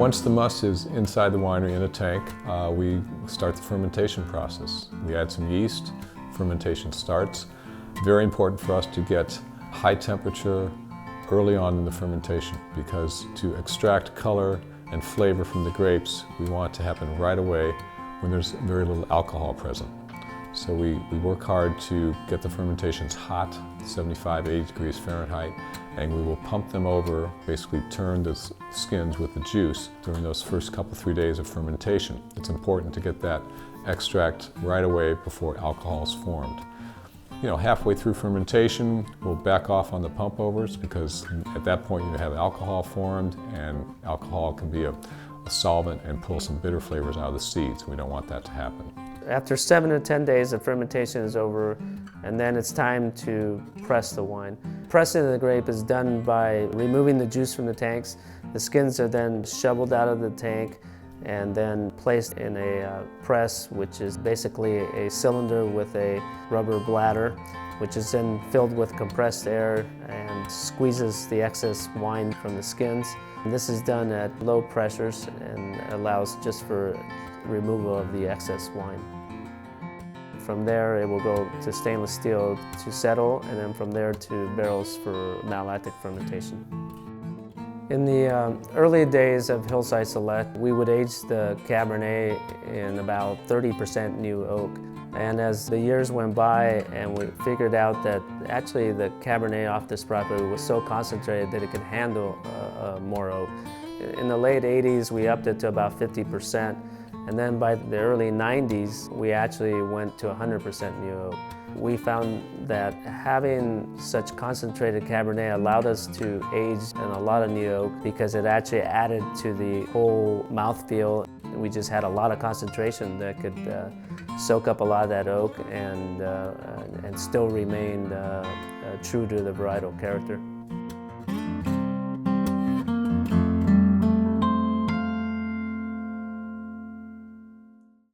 Once the must is inside the winery in a tank, we start the fermentation process. We add some yeast, fermentation starts. Very important for us to get high temperature early on in the fermentation, because to extract color and flavor from the grapes, we want it to happen right away when there's very little alcohol present. So we work hard to get the fermentations hot, 75, 80 degrees Fahrenheit, and we will pump them over, basically turn the skins with the juice during those first couple, 3 days of fermentation. It's important to get that extract right away before alcohol is formed. You know, halfway through fermentation, we'll back off on the pump overs, because at that point you have alcohol formed, and alcohol can be a solvent and pull some bitter flavors out of the seeds. We don't want that to happen. After 7 to 10 days, the fermentation is over, and then it's time to press the wine. Pressing the grape is done by removing the juice from the tanks. The skins are then shoveled out of the tank and then placed in a press, which is basically a cylinder with a rubber bladder, which is then filled with compressed air and squeezes the excess wine from the skins. And this is done at low pressures and allows just for removal of the excess wine. From there, it will go to stainless steel to settle, and then from there to barrels for malolactic fermentation. In the early days of Hillside Select, we would age the Cabernet in about 30% new oak. And as the years went by and we figured out that actually the Cabernet off this property was so concentrated that it could handle more oak. In the late 80s, we upped it to about 50%. And then by the early 90s, we actually went to 100% new oak. We found that having such concentrated Cabernet allowed us to age in a lot of new oak, because it actually added to the whole mouthfeel. We just had a lot of concentration that could soak up a lot of that oak and still remain true to the varietal character.